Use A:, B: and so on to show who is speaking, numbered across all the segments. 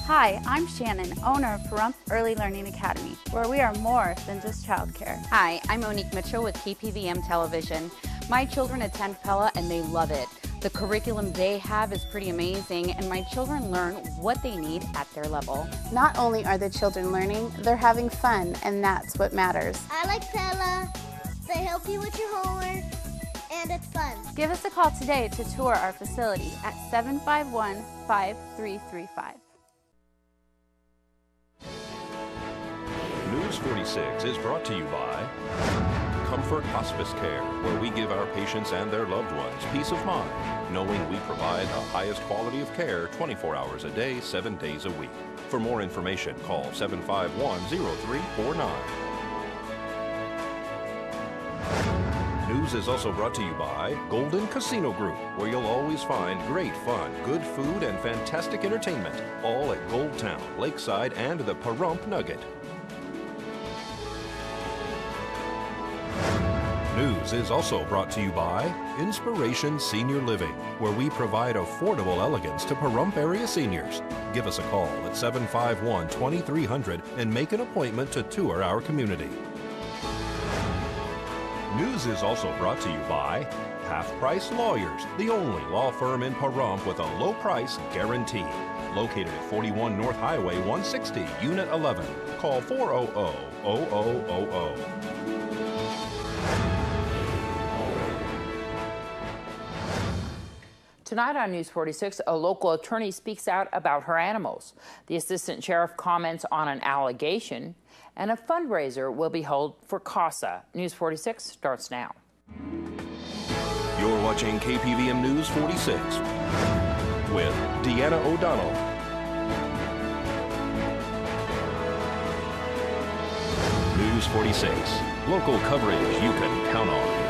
A: Hi, I'm Shannon, owner of Pahrump Early Learning Academy, where we are more than just childcare.
B: Hi, I'm Monique Mitchell with KPVM Television. My children attend Pella and they love it. The curriculum they have is pretty amazing, and my children learn what they need at their level.
A: Not only are the children learning, they're having fun, and that's what matters.
C: I like Pella. They help you with your homework, and it's fun.
A: Give us a call today to tour our facility at 751-5335.
D: News 46 is brought to you by Comfort Hospice Care, where we give our patients and their loved ones peace of mind, knowing we provide the highest quality of care 24 hours a day, 7 days a week. For more information, call 751-0349. News is also brought to you by Golden Casino Group, where you'll always find great fun, good food, and fantastic entertainment, all at Gold Town, Lakeside, and the Pahrump Nugget. News is also brought to you by Inspiration Senior Living, where we provide affordable elegance to Pahrump area seniors. Give us a call at 751-2300 and make an appointment to tour our community. News is also brought to you by Half Price Lawyers, the only law firm in Pahrump with a low price guarantee. Located at 41 North Highway 160, Unit 11. Call 400-0000.
E: Tonight on News 46, a local attorney speaks out about her animals. The assistant sheriff comments on an allegation, and a fundraiser will be held for CASA. News 46 starts now.
D: You're watching KPVM News 46 with Deanna O'Donnell. News 46, local coverage you can count on.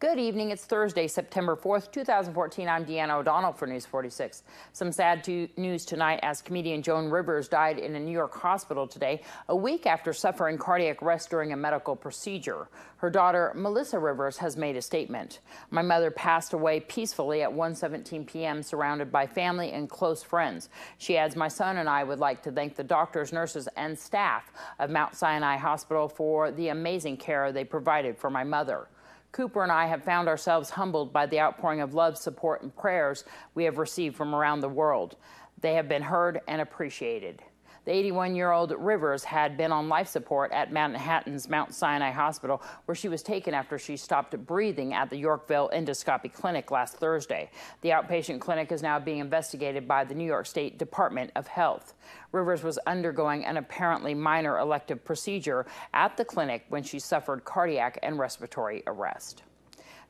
E: Good evening. It's Thursday, September 4th, 2014. I'm Deanna O'Donnell for News 46. Some sad news tonight as comedian Joan Rivers died in a New York hospital today, a week after suffering cardiac arrest during a medical procedure. Her daughter, Melissa Rivers, has made a statement. My mother passed away peacefully at 1:17 p.m., surrounded by family and close friends. She adds, my son and I would like to thank the doctors, nurses, and staff of Mount Sinai Hospital for the amazing care they provided for my mother. Cooper and I have found ourselves humbled by the outpouring of love, support, and prayers we have received from around the world. They have been heard and appreciated. The 81-year-old Rivers had been on life support at Manhattan's Mount Sinai Hospital, where she was taken after she stopped breathing at the Yorkville Endoscopy Clinic last Thursday. The outpatient clinic is now being investigated by the New York State Department of Health. Rivers was undergoing an apparently minor elective procedure at the clinic when she suffered cardiac and respiratory arrest.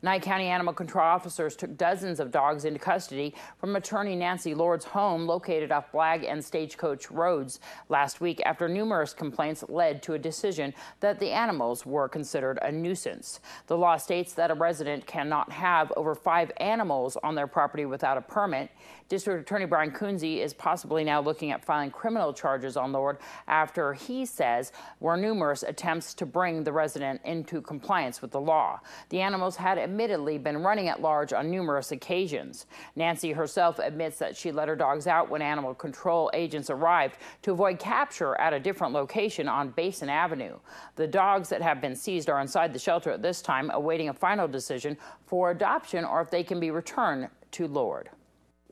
E: Nye County Animal Control officers took dozens of dogs into custody from attorney Nancy Lord's home located off Blagg and Stagecoach Roads last week after numerous complaints led to a decision that the animals were considered a nuisance. The law states that a resident cannot have over 5 animals on their property without a permit. District Attorney Brian Kunze is possibly now looking at filing criminal charges on Lord after he says were numerous attempts to bring the resident into compliance with the law. The animals had admittedly been running at large on numerous occasions. Nancy herself admits that she let her dogs out when animal control agents arrived to avoid capture at a different location on Basin Avenue. The dogs that have been seized are inside the shelter at this time, awaiting a final decision for adoption or if they can be returned to Lord.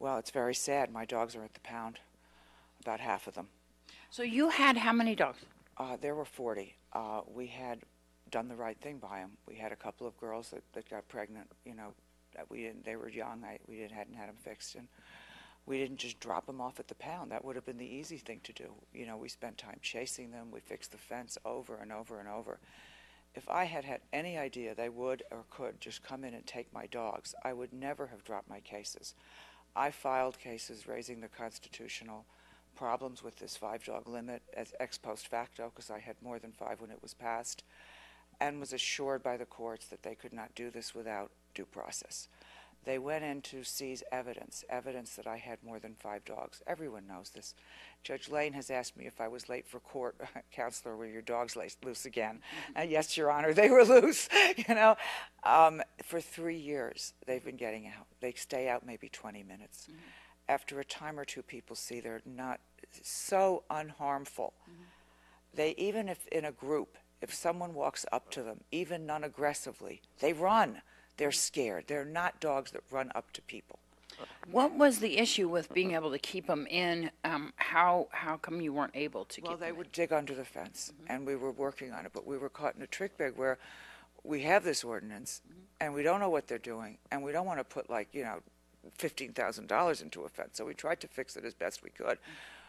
F: Well, it's very sad. My dogs are at the pound, about half of them.
E: So you had how many dogs?
F: There were 40. We had done the right thing by them. We had a couple of girls that got pregnant, you know, that we didn't, they were young, hadn't had them fixed, and we didn't just drop them off at the pound. That would have been the easy thing to do. You know, we spent time chasing them. We fixed the fence over and over and over. If I had had any idea they would or could just come in and take my dogs, I would never have dropped my cases. I filed cases raising the constitutional problems with this 5-dog limit as ex post facto because I had more than 5 when it was passed, and was assured by the courts that they could not do this without due process. They went in to seize evidence that I had more than 5 dogs. Everyone knows this. Judge Lane has asked me if I was late for court. Counselor, were your dogs loose again? Yes, Your Honor, they were loose. For 3 years, they've been getting out. They stay out maybe 20 minutes. After a time or two, people see they're not so unharmful. They, even if in a group, if someone walks up to them, even non-aggressively, they run. They're scared. They're not dogs that run up to people.
E: What was the issue with being able to keep them in? How come you weren't able to keep them in?
F: Well, they would dig under the fence, and we were working on it, but we were caught in a trick bag where we have this ordinance, and we don't know what they're doing, and we don't want to put, like, $15,000 into a fence. So we tried to fix it as best we could.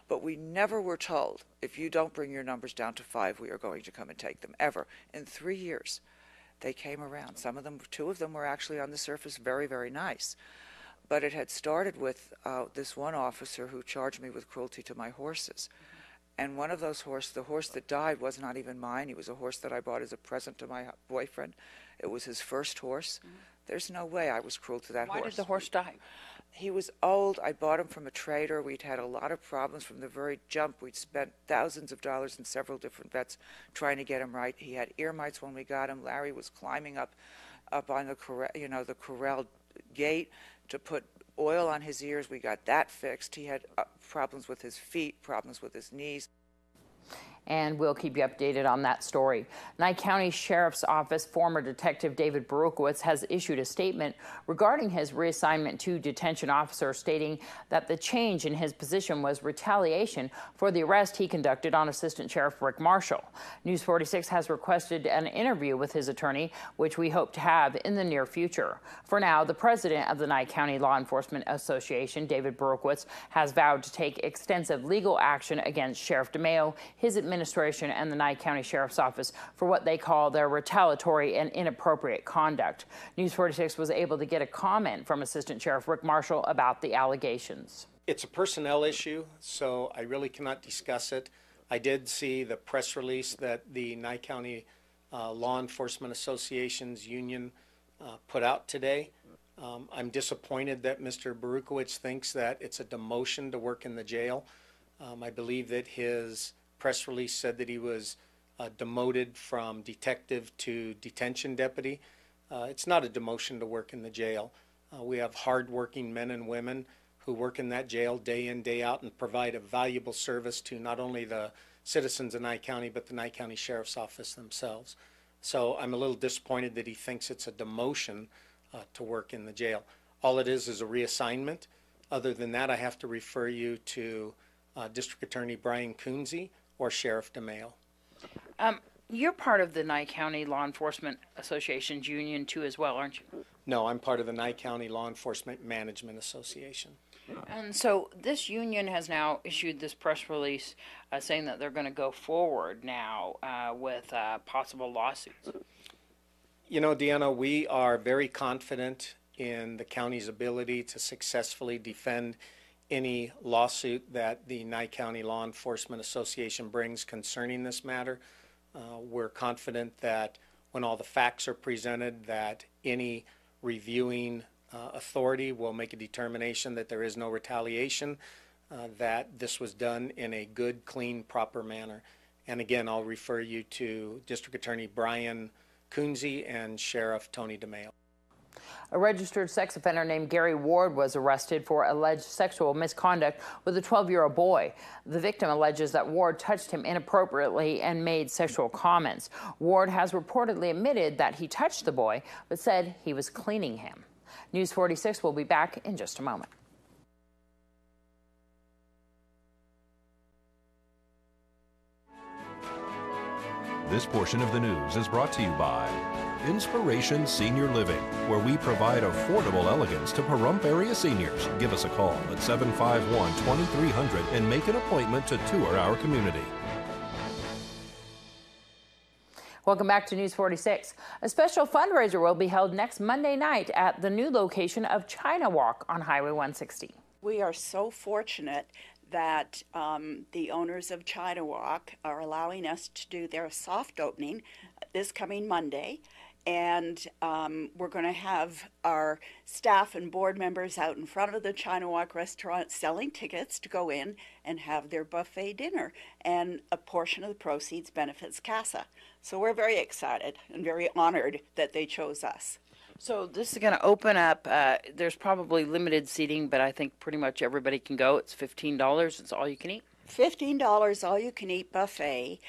F: But we never were told, if you don't bring your numbers down to 5, we are going to come and take them, ever. In 3 years, they came around. Some of them, 2 of them were actually on the surface very, very nice. But it had started with this one officer who charged me with cruelty to my horses. And one of those horses, the horse that died, was not even mine. He was a horse that I bought as a present to my boyfriend. It was his first horse. There's no way I was cruel to that horse.
E: Why did the horse die?
F: He was old. I bought him from a trader. We'd had a lot of problems from the very jump. We'd spent thousands of dollars in several different vets trying to get him right. He had ear mites when we got him. Larry was climbing up on the corral gate to put oil on his ears. We got that fixed. He had problems with his feet, problems with his knees.
E: And we'll keep you updated on that story. Nye County Sheriff's Office former Detective David Berukowitz has issued a statement regarding his reassignment to detention officer, stating that the change in his position was retaliation for the arrest he conducted on Assistant Sheriff Rick Marshall. News 46 has requested an interview with his attorney, which we hope to have in the near future. For now, the president of the Nye County Law Enforcement Association, David Berukowitz, has vowed to take extensive legal action against Sheriff DeMayo, his administration, and the Nye County Sheriff's Office for what they call their retaliatory and inappropriate conduct. News 46 was able to get a comment from Assistant Sheriff Rick Marshall about the allegations.
G: It's a personnel issue, so I really cannot discuss it. I did see the press release that the Nye County Law Enforcement Association's union put out today. I'm disappointed that Mr. Berukowitz thinks that it's a demotion to work in the jail. I believe that his press release said that he was demoted from detective to detention deputy. It's not a demotion to work in the jail. We have hardworking men and women who work in that jail day in, day out, and provide a valuable service to not only the citizens of Nye County, but the Nye County Sheriff's Office themselves. So I'm a little disappointed that he thinks it's a demotion to work in the jail. All it is a reassignment. Other than that, I have to refer you to District Attorney Brian Coonsey or Sheriff DeMayo.
E: You're part of the Nye County Law Enforcement Association's union too as well, aren't you?
G: No, I'm part of the Nye County Law Enforcement Management Association.
E: And so this union has now issued this press release saying that they're going to go forward now with possible lawsuits.
G: You know, Deanna, we are very confident in the county's ability to successfully defend any lawsuit that the Nye County Law Enforcement Association brings concerning this matter. We're confident that when all the facts are presented, that any reviewing authority will make a determination that there is no retaliation, that this was done in a good, clean, proper manner. And again, I'll refer you to District Attorney Brian Coonsey and Sheriff Tony DeMayo.
E: A registered sex offender named Gary Ward was arrested for alleged sexual misconduct with a 12-year-old boy. The victim alleges that Ward touched him inappropriately and made sexual comments. Ward has reportedly admitted that he touched the boy, but said he was cleaning him. News 46 will be back in just a moment.
D: This portion of the news is brought to you by Inspiration Senior Living, where we provide affordable elegance to Pahrump area seniors. Give us a call at 751-2300 and make an appointment to tour our community.
E: Welcome back to News 46. A special fundraiser will be held next Monday night at the new location of China Walk on Highway 160.
H: We are so fortunate that the owners of China Walk are allowing us to do their soft opening this coming Monday. and we're going to have our staff and board members out in front of the China Walk restaurant selling tickets to go in and have their buffet dinner, and a portion of the proceeds benefits CASA. So we're very excited and very honored that they chose us.
E: So this is going to open up, there's probably limited seating, but I think pretty much everybody can go. It's $15. It's all you can eat.
H: $15 all you can eat buffet.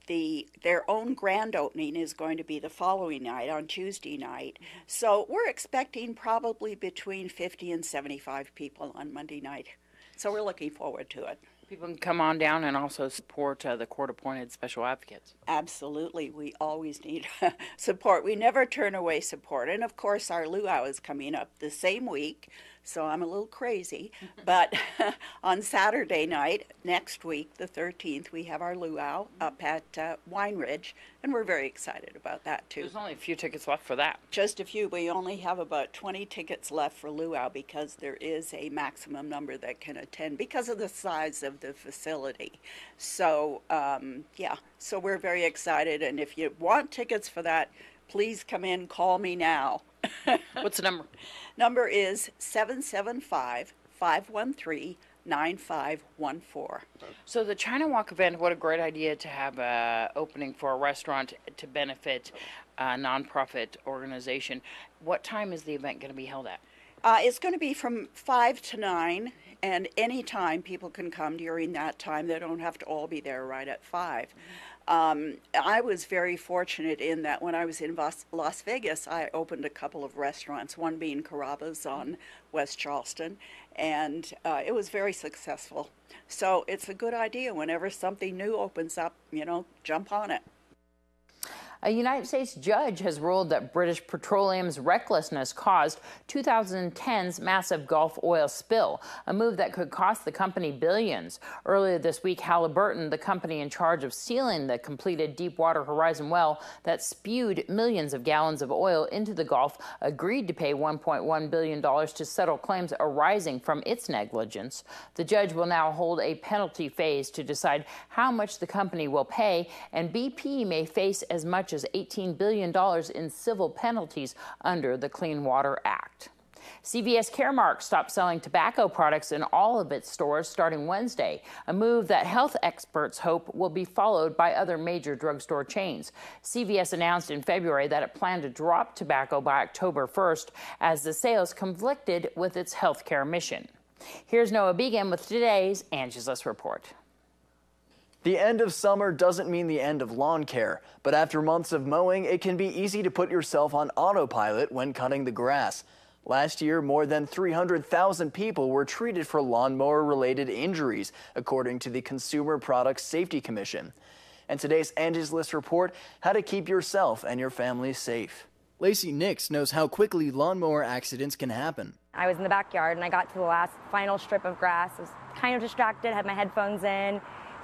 H: Their own grand opening is going to be the following night, on Tuesday night. So we're expecting probably between 50 and 75 people on Monday night. So we're looking forward to it.
E: People can come on down and also support the court-appointed special advocates.
H: Absolutely. We always need support. We never turn away support. And of course, our luau is coming up the same week, so I'm a little crazy. But on Saturday night, next week, the 13th, we have our luau up at Wine Ridge, and we're very excited about that, too.
E: There's only a few tickets left for that.
H: Just a few. We only have about 20 tickets left for luau because there is a maximum number that can attend because of the size of the facility. So, yeah, so we're very excited. And if you want tickets for that, please come in, call me now.
E: What's the number?
H: Number is 775-513-9514.
E: So the China Walk event, what a great idea to have an opening for a restaurant to benefit a nonprofit organization. What time is the event going to be held at?
H: It's going to be from 5 to 9, and any time people can come during that time. They don't have to all be there right at 5. I was very fortunate in that when I was in Las Vegas, I opened a couple of restaurants, one being Carrabba's on West Charleston, and it was very successful. So it's a good idea whenever something new opens up, jump on it.
E: A United States judge has ruled that British Petroleum's recklessness caused 2010's massive Gulf oil spill, a move that could cost the company billions. Earlier this week, Halliburton, the company in charge of sealing the completed Deepwater Horizon well that spewed millions of gallons of oil into the Gulf, agreed to pay $1.1 billion to settle claims arising from its negligence. The judge will now hold a penalty phase to decide how much the company will pay, and BP may face as much as $18 billion in civil penalties under the Clean Water Act. CVS Caremark stopped selling tobacco products in all of its stores starting Wednesday, a move that health experts hope will be followed by other major drugstore chains. CVS announced in February that it planned to drop tobacco by October 1st as the sales conflicted with its health care mission. Here's Noah Began with today's Angie's List report.
I: The end of summer doesn't mean the end of lawn care, but after months of mowing, it can be easy to put yourself on autopilot when cutting the grass. Last year, more than 300,000 people were treated for lawnmower-related injuries, according to the Consumer Product Safety Commission. And today's Angie's List report, how to keep yourself and your family safe. Lacey Nix knows how quickly lawnmower accidents can happen.
J: I was in the backyard and I got to the last final strip of grass. I was kind of distracted, had my headphones in,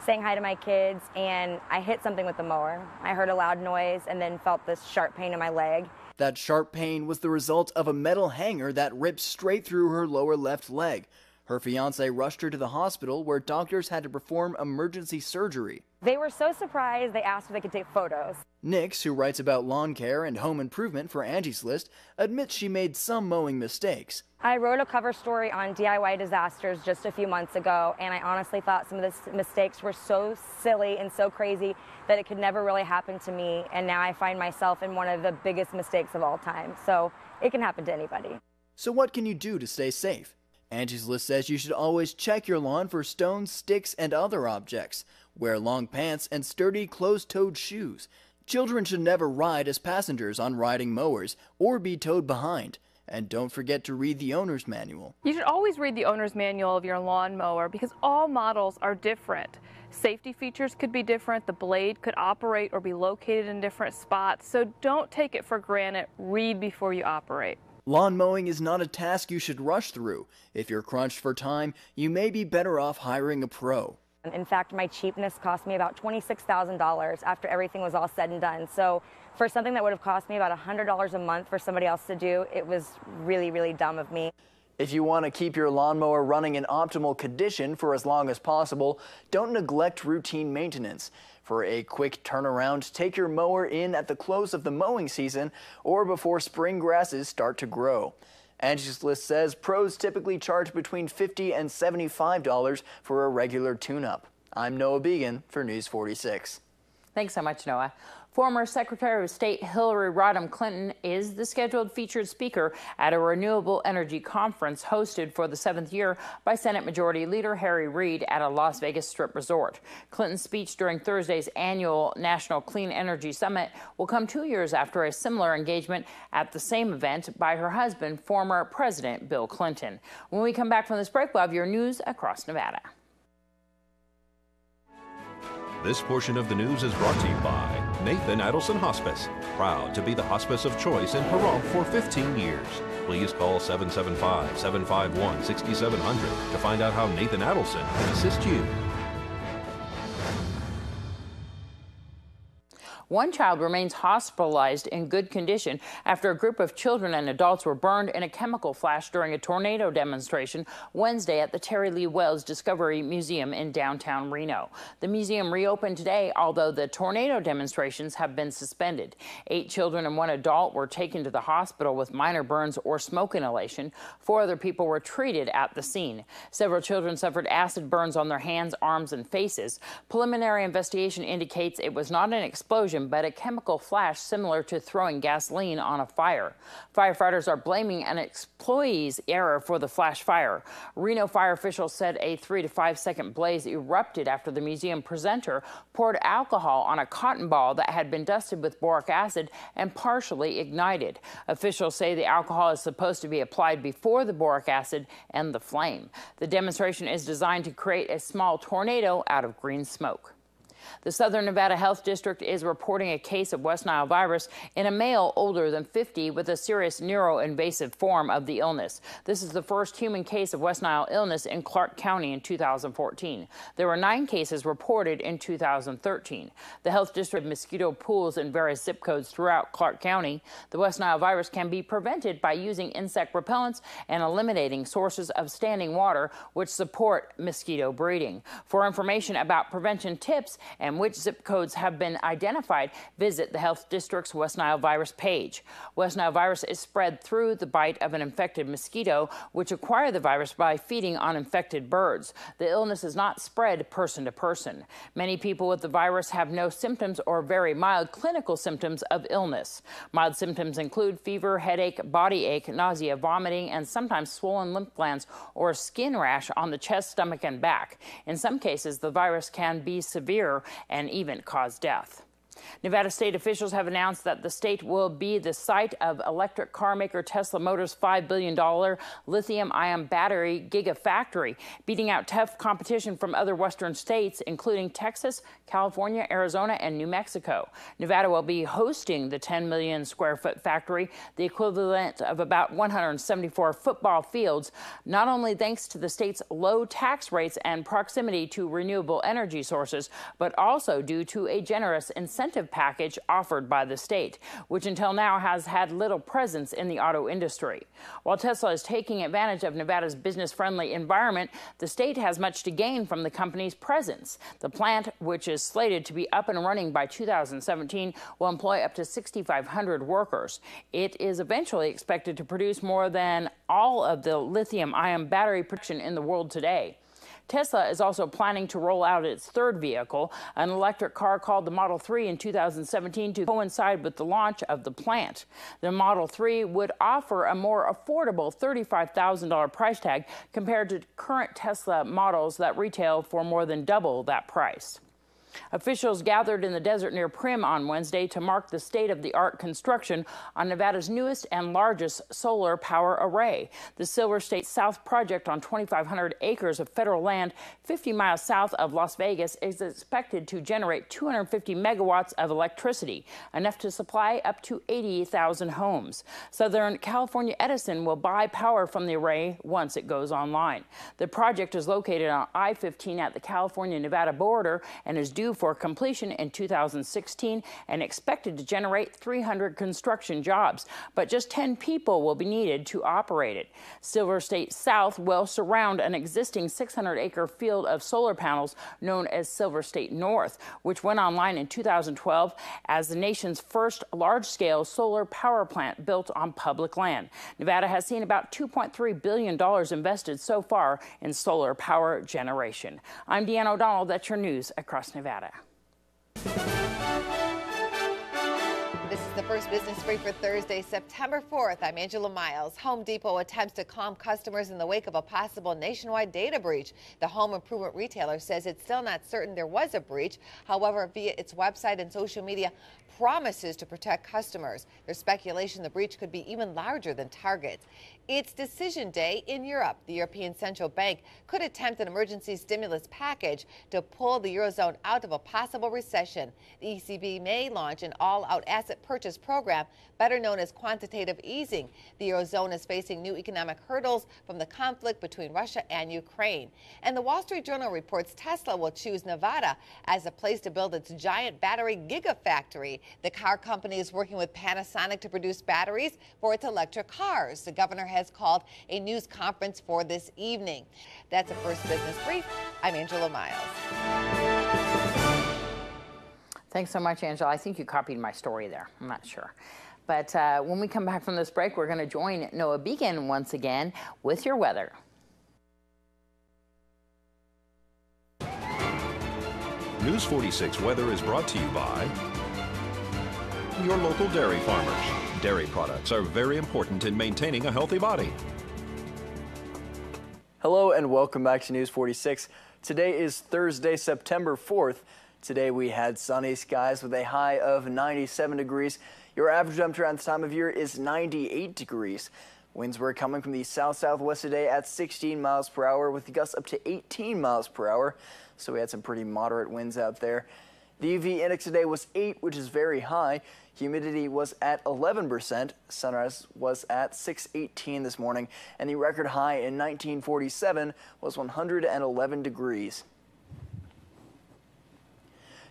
J: saying hi to my kids, and I hit something with the mower. I heard a loud noise and then felt this sharp pain in my leg.
I: That sharp pain was the result of a metal hanger that ripped straight through her lower left leg. Her fiance rushed her to the hospital where doctors had to perform emergency surgery.
J: They were so surprised they asked if they could take photos.
I: Nix, who writes about lawn care and home improvement for Angie's List, admits she made some mowing mistakes.
J: I wrote a cover story on DIY disasters just a few months ago, and I honestly thought some of the mistakes were so silly and so crazy that it could never really happen to me, and now I find myself in one of the biggest mistakes of all time. So it can happen to anybody.
I: So what can you do to stay safe? Angie's List says you should always check your lawn for stones, sticks, and other objects. Wear long pants and sturdy closed-toed shoes. Children should never ride as passengers on riding mowers or be towed behind. And don't forget to read the owner's manual.
K: You should always read the owner's manual of your lawnmower because all models are different. Safety features could be different. The blade could operate or be located in different spots. So don't take it for granted. Read before you operate.
I: Lawn mowing is not a task you should rush through. If you're crunched for time, you may be better off hiring a pro.
J: In fact, my cheapness cost me about $26,000 after everything was all said and done. So for something that would have cost me about $100 a month for somebody else to do, it was really, really dumb of me.
I: If you want to keep your lawnmower running in optimal condition for as long as possible, don't neglect routine maintenance. For a quick turnaround, take your mower in at the close of the mowing season or before spring grasses start to grow. Angie's List says pros typically charge between $50 and $75 for a regular tune-up. I'm Noah Began for News 46.
E: Thanks so much, Noah. Former Secretary of State Hillary Rodham Clinton is the scheduled featured speaker at a renewable energy conference hosted for the 7th year by Senate Majority Leader Harry Reid at a Las Vegas Strip resort. Clinton's speech during Thursday's annual National Clean Energy Summit will come 2 years after a similar engagement at the same event by her husband, former President Bill Clinton. When we come back from this break, we'll have your news across Nevada.
D: This portion of the news is brought to you by Nathan Adelson Hospice, proud to be the hospice of choice in Pahrump for 15 years. Please call 775-751-6700 to find out how Nathan Adelson can assist you.
E: One child remains hospitalized in good condition after a group of children and adults were burned in a chemical flash during a tornado demonstration Wednesday at the Terry Lee Wells Discovery Museum in downtown Reno. The museum reopened today, although the tornado demonstrations have been suspended. 8 children and 1 adult were taken to the hospital with minor burns or smoke inhalation. 4 other people were treated at the scene. Several children suffered acid burns on their hands, arms, and faces. Preliminary investigation indicates it was not an explosion, but a chemical flash similar to throwing gasoline on a fire. Firefighters are blaming an employee's error for the flash fire. Reno fire officials said a 3 to 5 second blaze erupted after the museum presenter poured alcohol on a cotton ball that had been dusted with boric acid and partially ignited. Officials say the alcohol is supposed to be applied before the boric acid and the flame. The demonstration is designed to create a small tornado out of green smoke. The Southern Nevada Health District is reporting a case of West Nile virus in a male older than 50 with a serious neuroinvasive form of the illness. This is the first human case of West Nile illness in Clark County in 2014. There were 9 cases reported in 2013. The health district mosquito pools in various zip codes throughout Clark County. The West Nile virus can be prevented by using insect repellents and eliminating sources of standing water which support mosquito breeding. For information about prevention tips and which zip codes have been identified, visit the health district's West Nile virus page. West Nile virus is spread through the bite of an infected mosquito, which acquire the virus by feeding on infected birds. The illness is not spread person to person. Many people with the virus have no symptoms or very mild clinical symptoms of illness. Mild symptoms include fever, headache, body ache, nausea, vomiting, and sometimes swollen lymph glands or skin rash on the chest, stomach, and back. In some cases, the virus can be severe and even cause death. Nevada state officials have announced that the state will be the site of electric car maker Tesla Motors' $5 billion lithium-ion battery gigafactory, beating out tough competition from other western states, including Texas, California, Arizona, and New Mexico. Nevada will be hosting the 10 million square foot factory, the equivalent of about 174 football fields, not only thanks to the state's low tax rates and proximity to renewable energy sources, but also due to a generous incentive package offered by the state, which until now has had little presence in the auto industry. While Tesla is taking advantage of Nevada's business-friendly environment, the state has much to gain from the company's presence. The plant, which is slated to be up and running by 2017, will employ up to 6,500 workers. It is eventually expected to produce more than all of the lithium-ion battery production in the world today. Tesla is also planning to roll out its 3rd vehicle, an electric car called the Model 3, in 2017 to coincide with the launch of the plant. The Model 3 would offer a more affordable $35,000 price tag compared to current Tesla models that retail for more than double that price. Officials gathered in the desert near Primm on Wednesday to mark the state-of-the-art construction on Nevada's newest and largest solar power array. The Silver State South project on 2,500 acres of federal land 50 miles south of Las Vegas is expected to generate 250 megawatts of electricity, enough to supply up to 80,000 homes. Southern California Edison will buy power from the array once it goes online. The project is located on I-15 at the California-Nevada border and is due due for completion in 2016 and expected to generate 300 construction jobs, but just 10 people will be needed to operate it. Silver State South will surround an existing 600-acre field of solar panels known as Silver State North, which went online in 2012 as the nation's first large-scale solar power plant built on public land. Nevada has seen about $2.3 billion invested so far in solar power generation. I'm Deanna O'Donnell. That's your news across Nevada.
L: This is the first business brief for Thursday, September 4th. I'm Angela Miles. Home Depot attempts to calm customers in the wake of a possible nationwide data breach. The home improvement retailer says it's still not certain there was a breach. However, via its website and social media, promises to protect customers. There's speculation the breach could be even larger than Target's. It's decision day in Europe. The European Central Bank could attempt an emergency stimulus package to pull the Eurozone out of a possible recession. The ECB may launch an all-out asset purchase program, better known as quantitative easing. The Eurozone is facing new economic hurdles from the conflict between Russia and Ukraine. And the Wall Street Journal reports Tesla will choose Nevada as a place to build its giant battery gigafactory. The car company is working with Panasonic to produce batteries for its electric cars. The governor has called a news conference for this evening. That's a First Business Brief. I'm Angela Miles.
E: Thanks so much, Angela. I think you copied my story there. I'm not sure. But when we come back from this break, we're going to join Noah Beacon once again with your weather.
D: News 46 weather is brought to you by your local dairy farmers. Dairy products are very important in maintaining a healthy body.
I: Hello and welcome back to News 46. Today is Thursday, September 4th. Today we had sunny skies with a high of 97 degrees. Your average temperature at this time of year is 98 degrees. Winds were coming from the south-southwest today at 16 miles per hour with gusts up to 18 miles per hour. So we had some pretty moderate winds out there. The UV index today was 8, which is very high. Humidity was at 11%. Sunrise was at 6:18 this morning, and the record high in 1947 was 111 degrees.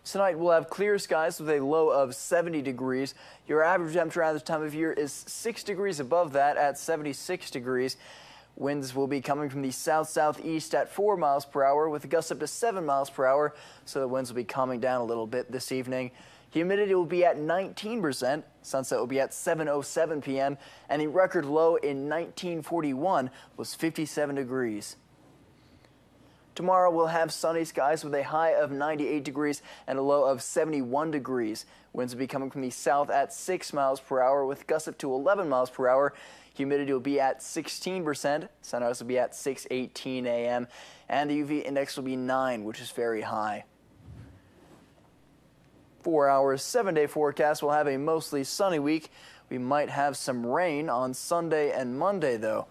I: Tonight we'll have clear skies with a low of 70 degrees. Your average temperature at this time of year is 6 degrees above that at 76 degrees. Winds will be coming from the south-southeast at 4 miles per hour with gusts up to 7 miles per hour, so the winds will be calming down a little bit this evening. Humidity will be at 19%. Sunset will be at 7:07 p.m. and the record low in 1941 was 57 degrees. Tomorrow we'll have sunny skies with a high of 98 degrees and a low of 71 degrees. Winds will be coming from the south at 6 miles per hour with gusts up to 11 miles per hour. Humidity will be at 16%. Sunrise will be at 6:18 a.m. and the UV index will be 9, which is very high. 4 hours, 7-day forecast. We'll have a mostly sunny week. We might have some rain on Sunday and Monday, though.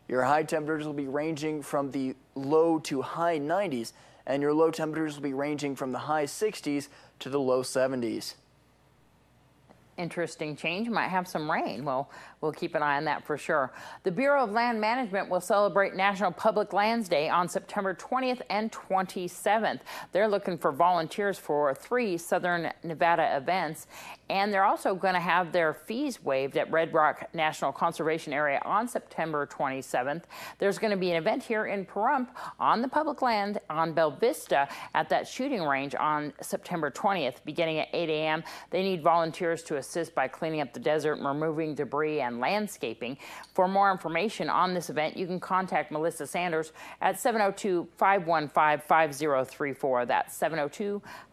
I: Your high temperatures will be ranging from the low to high 90s, and your low temperatures will be ranging from the high 60s to the low 70s.
E: Interesting change. Might have some rain. Well, we'll keep an eye on that for sure. The Bureau of Land Management will celebrate National Public Lands Day on September 20th and 27th. They're looking for volunteers for 3 Southern Nevada events, and they're also going to have their fees waived at Red Rock National Conservation Area on September 27th. There's going to be an event here in Pahrump on the public land on Bella Vista at that shooting range on September 20th, beginning at 8 a.m. They need volunteers to assist by cleaning up the desert, removing debris, and landscaping. For more information on this event, you can contact Melissa Sanders at 702-515-5034. That's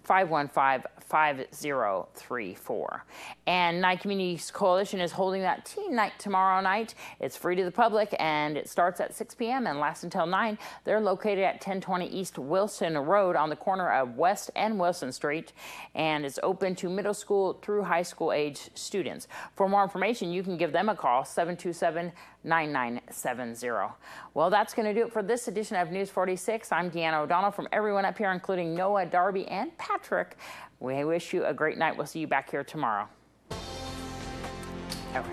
E: 702-515-5034. And Nye Communities Coalition is holding that teen night tomorrow night. It's free to the public and it starts at 6 p.m. and lasts until 9. They're located at 1020 East Wilson Road on the corner of West and Wilson Street, and it's open to middle school through high school age students. For more information, you can give them a call, 727-9970. Well, that's going to do it for this edition of News 46. I'm Deanna O'Donnell. From everyone up here, including Noah, Darby, and Patrick, we wish you a great night. We'll see you back here tomorrow. Okay.